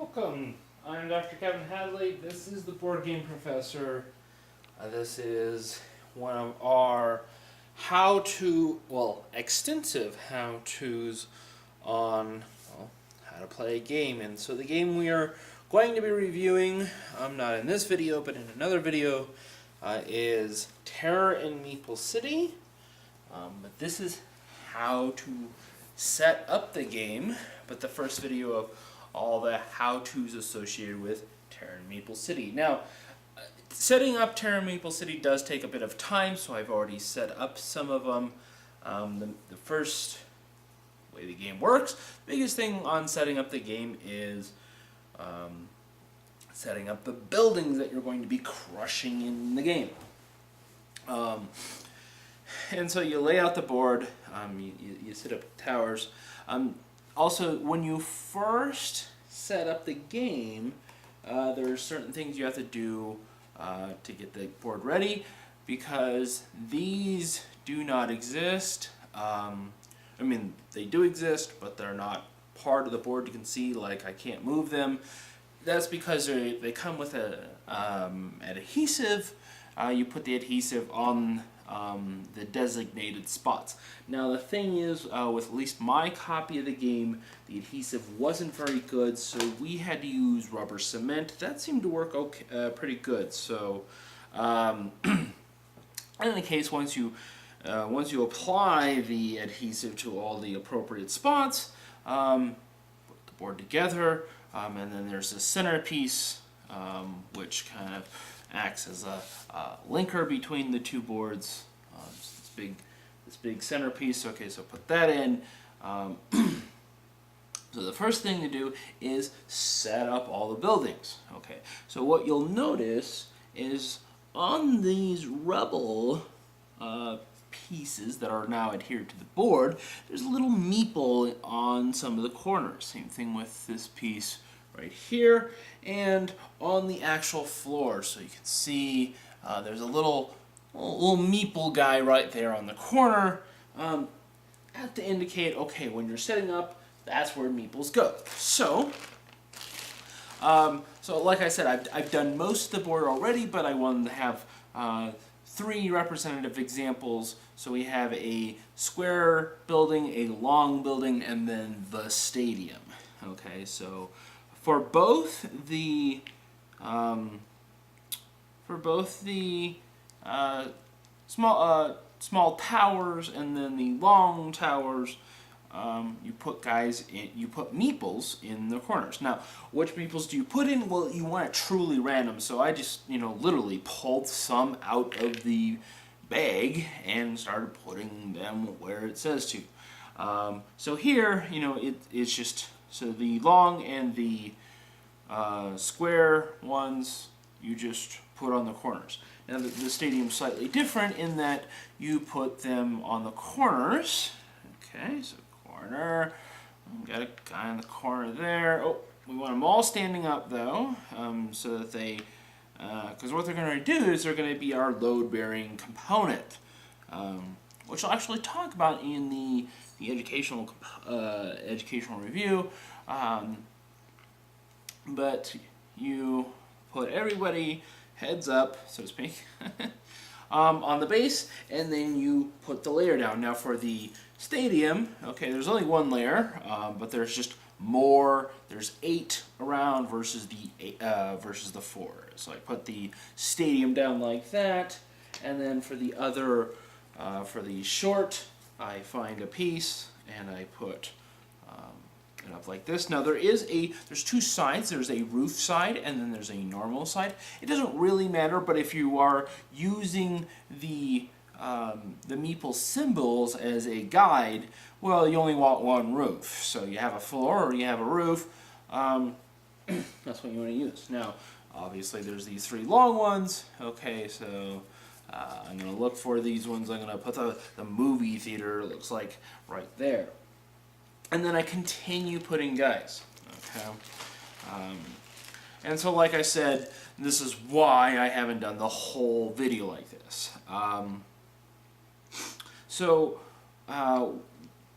Welcome. I'm Dr. Kevin Hadley. This is the Board Game Professor. This is one of our extensive how-tos on how to play a game. And so the game we are going to be reviewing, not in this video, but in another video, is Terror in Meeple City. But this is how to set up the game, but the first video of all the how-tos associated with Terror in Meeple City. Now, setting up Terror in Meeple City does take a bit of time, so I've already set up some of them. The first way the game works, the biggest thing on setting up the game is setting up the buildings that you're going to be crushing in the game. And so you lay out the board, you set up towers. Also, when you first set up the game, there are certain things you have to do to get the board ready, because these do not exist. I mean, they do exist, but they're not part of the board you can see, like I can't move them. That's because they come with an adhesive. You put the adhesive on the designated spots. Now the thing is, with at least my copy of the game, the adhesive wasn't very good, so we had to use rubber cement. That seemed to work okay, pretty good. So, in any case, once you apply the adhesive to all the appropriate spots, put the board together, and then there's a centerpiece, which kind of acts as a linker between the two boards. This big centerpiece. Okay, so put that in. So the first thing to do is set up all the buildings. Okay, so what you'll notice is on these rubble pieces that are now adhered to the board, there's a little meeple on some of the corners. Same thing with this piece right here, and on the actual floor. So you can see there's a little meeple guy right there on the corner, to indicate, okay, when you're setting up, that's where meeples go. So, like I said, I've done most of the board already, but I wanted to have 3 representative examples. So we have a square building, a long building, and then the stadium. Okay, so for both the small towers and then the long towers, you put meeples in the corners. Now, which meeples do you put in? Well, you want it truly random. So I just, literally pulled some out of the bag and started putting them where it says to. So here, it's just, so the long and the square ones you just put on the corners. Now the stadium's slightly different in that you put them on the corners. Okay, so corner, got a guy in the corner there. Oh, we want them all standing up though, so that they, because what they're going to do is they're going to be our load-bearing component, which I'll actually talk about in the educational review. But you put everybody heads up, so to speak, on the base, and then you put the layer down. Now for the stadium, okay, there's only one layer, but there's just more. There's 8 around versus the 4. So I put the stadium down like that, and then for the other, for the short, I find a piece and I put it up like this. Now there's 2 sides. There's a roof side and then there's a normal side. It doesn't really matter, but if you are using the meeple symbols as a guide, well, you only want one roof. So you have a floor or you have a roof. That's what you want to use. Now, obviously, there's these 3 long ones. Okay, so I'm going to look for these ones. I'm going to put the movie theater, looks like, right there. And then I continue putting guys. Okay. And so, like I said, this is why I haven't done the whole video like this.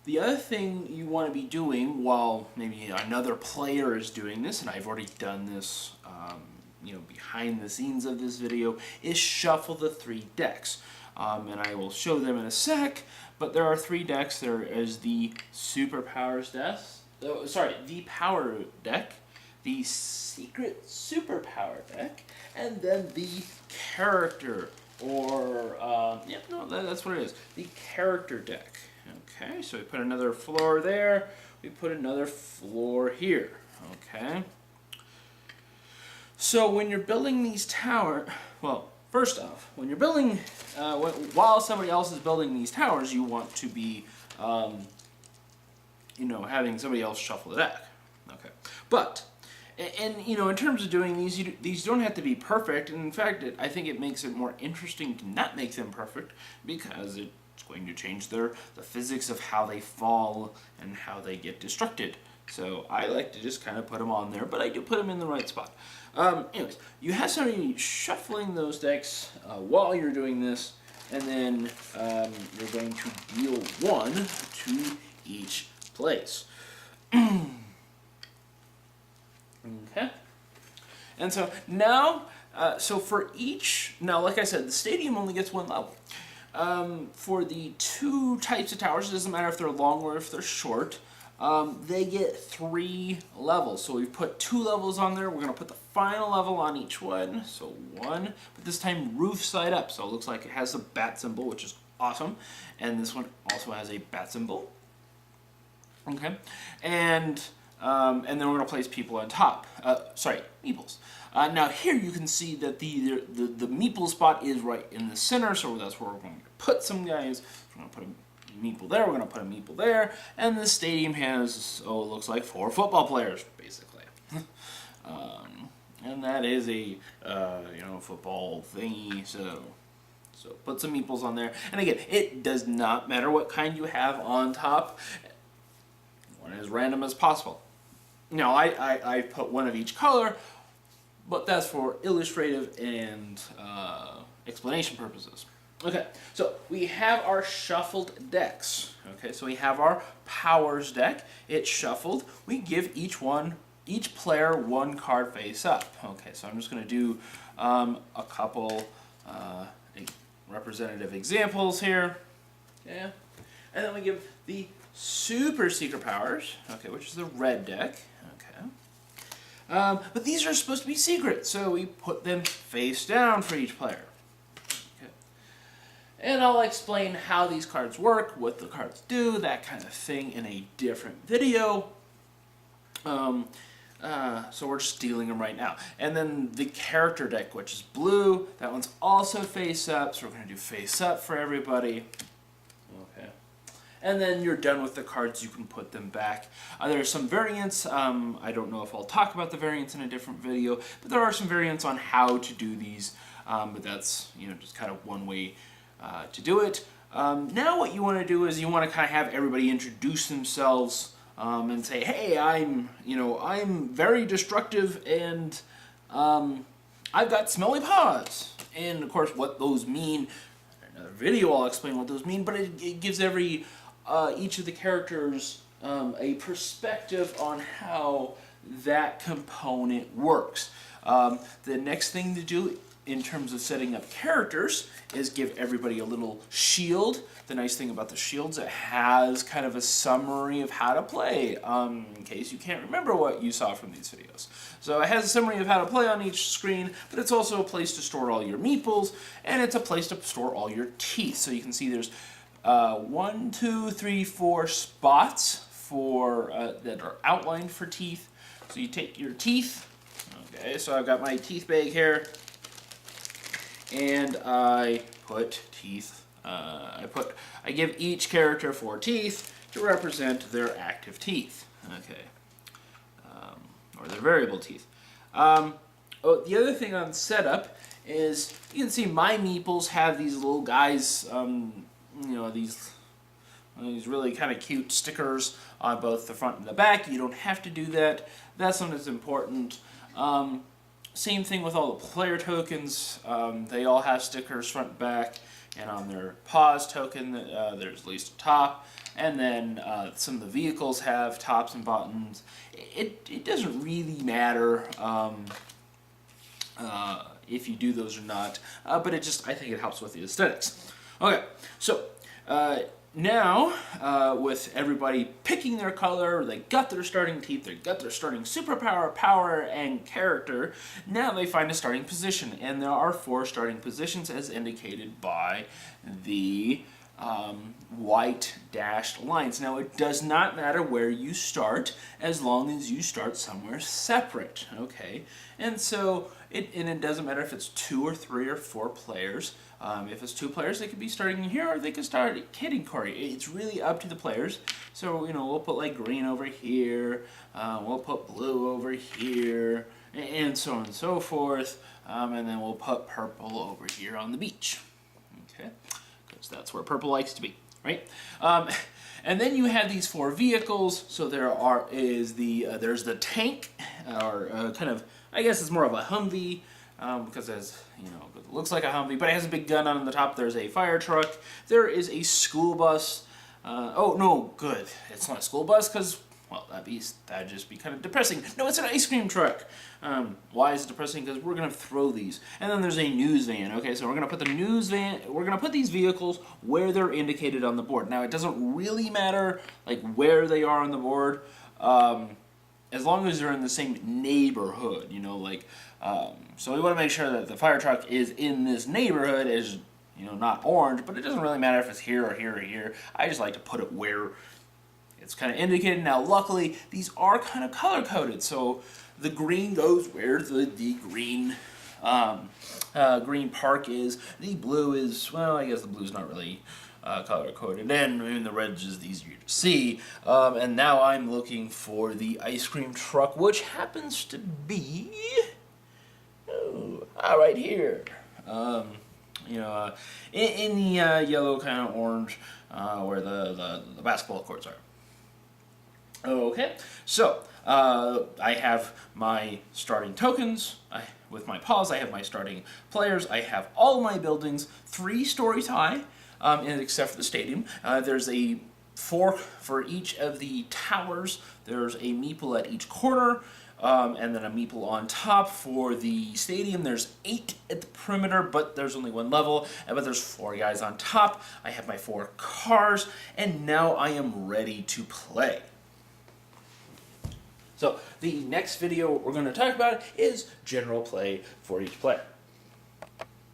The other thing you want to be doing while maybe another player is doing this, and I've already done this behind the scenes of this video, is shuffle the 3 decks. And I will show them in a sec, but there are 3 decks. There is the Superpowers deck, the Power deck, the Secret Superpower deck, and then the Character, or, that's what it is, the Character deck. Okay, so we put another floor there, we put another floor here, okay? So when you're building these towers, well, first off, when you're building, while somebody else is building these towers, you want to be, having somebody else shuffle the deck, okay? But, and in terms of doing these don't have to be perfect, and in fact, I think it makes it more interesting to not make them perfect, because it's going to change the physics of how they fall and how they get destructed. So I like to just kind of put them on there, but I do put them in the right spot. Anyways, you have somebody shuffling those decks while you're doing this, and then you're going to deal 1 to each place. Okay. And so now, for each, like I said, the stadium only gets 1 level. For the 2 types of towers, it doesn't matter if they're long or if they're short, they get 3 levels. So we've put 2 levels on there. We're going to put the final level on each one. So 1, but this time roof side up. So it looks like it has a bat symbol, which is awesome. And this one also has a bat symbol. Okay. And then we're going to place people on top. Meeples. Now here you can see that the Meeple spot is right in the center, so that's where we're going to put some guys. We're going to put a Meeple there, we're going to put a Meeple there, and the stadium has, it looks like 4 football players, basically. And that is a, football thingy, so put some Meeples on there. And again, it does not matter what kind you have on top. One as random as possible. Now, I put 1 of each color, but that's for illustrative and explanation purposes. Okay, so we have our shuffled decks. Okay, so we have our Powers deck. It's shuffled. We give each player 1 card face up. Okay, so I'm just going to do a couple representative examples here. Yeah, and then we give the Super Secret Powers, okay, which is the red deck. But these are supposed to be secret, so we put them face down for each player. Okay. And I'll explain how these cards work, what the cards do, that kind of thing in a different video. So we're just dealing them right now. And then the Character deck, which is blue, that one's also face up, so we're going to do face up for everybody. Okay. And then you're done with the cards, you can put them back. There are some variants. I don't know if I'll talk about the variants in a different video, but there are some variants on how to do these. But that's just kind of one way to do it. Now what you want to do is you want to kind of have everybody introduce themselves and say, hey, I'm very destructive and I've got smelly paws. And of course what those mean, in another video I'll explain what those mean, but it gives each of the characters a perspective on how that component works. The next thing to do in terms of setting up characters is give everybody a little shield. The nice thing about the shields, it has kind of a summary of how to play, in case you can't remember what you saw from these videos. So it has a summary of how to play on each screen, but it's also a place to store all your meeples, and it's a place to store all your teeth. So you can see there's 1, 2, 3, 4 spots that are outlined for teeth. So you take your teeth. Okay, so I've got my teeth bag here, and I put teeth. I give each character 4 teeth to represent their active teeth. Okay, or their variable teeth. The other thing on setup is you can see my meeples have these little guys. These really kind of cute stickers on both the front and the back. You don't have to do that. That's not as important. Same thing with all the player tokens. They all have stickers front and back, and on their paws token, there's at least a top. And then some of the vehicles have tops and bottoms. It doesn't really matter if you do those or not, but I think it helps with the aesthetics. Okay, so now with everybody picking their color, they got their starting teeth, they got their starting superpower, power, and character, now they find a starting position, and there are 4 starting positions as indicated by the white dashed lines. Now it does not matter where you start as long as you start somewhere separate, okay? And so it doesn't matter if it's 2 or 3 or 4 players. If it's 2 players, they could be starting here or they could start kidding Corey. It's really up to the players. So, we'll put like green over here, we'll put blue over here, and so on and so forth, and then we'll put purple over here on the beach, okay? Because that's where purple likes to be, right? And then you have these 4 vehicles. So there's the tank, or kind of, I guess it's more of a Humvee, because it looks like a Humvee, but it has a big gun on the top. There's a fire truck. There is a school bus. Oh no, good. It's not a school bus because, well, that'd just be kind of depressing. No, it's an ice cream truck. Why is it depressing? Because we're gonna throw these. And then there's a news van. Okay, so we're gonna put the news van. We're gonna put these vehicles where they're indicated on the board. Now it doesn't really matter like where they are on the board, as long as they're in the same neighborhood. So we want to make sure that the fire truck is in this neighborhood, is not orange, but it doesn't really matter if it's here or here or here. I just like to put it where it's kind of indicated. Now, luckily, these are kind of color-coded, so the green goes where the green green park is. The blue is, well, I guess the blue's not really color-coded, and the red is easier to see. And now I'm looking for the ice cream truck, which happens to be right here. In the yellow kind of orange, where the basketball courts are. Okay, so I have my starting tokens. With my paws, I have my starting players. I have all my buildings 3 stories high, and except for the stadium. There's a 4 for each of the towers. There's a meeple at each corner, and then a meeple on top for the stadium. There's 8 at the perimeter, but there's only 1 level, but there's 4 guys on top. I have my 4 cars, and now I am ready to play. So the next video we're going to talk about is general play for each player.